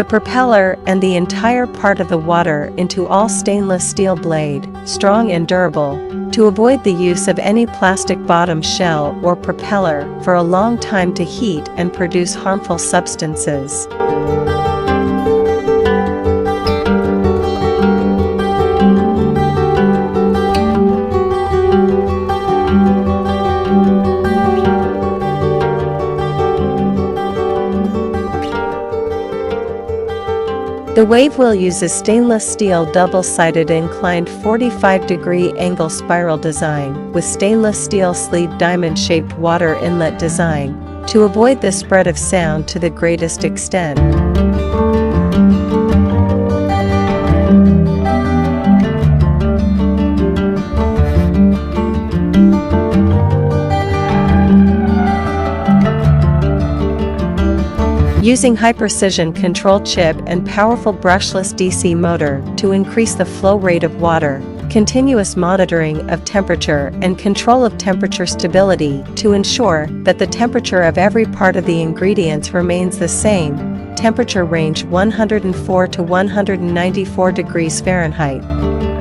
the propeller and the entire part of the water into all stainless steel blade, strong and durable, to avoid the use of any plastic bottom shell or propeller for a long time to heat and produce harmful substances. The wave wheel uses stainless steel double-sided inclined 45-degree angle spiral design with stainless steel sleeve diamond-shaped water inlet design to avoid the spread of sound to the greatest extent. Using high-precision control chip and powerful brushless DC motor to increase the flow rate of water, continuous monitoring of temperature and control of temperature stability to ensure that the temperature of every part of the ingredients remains the same, temperature range 104 to 194 degrees Fahrenheit.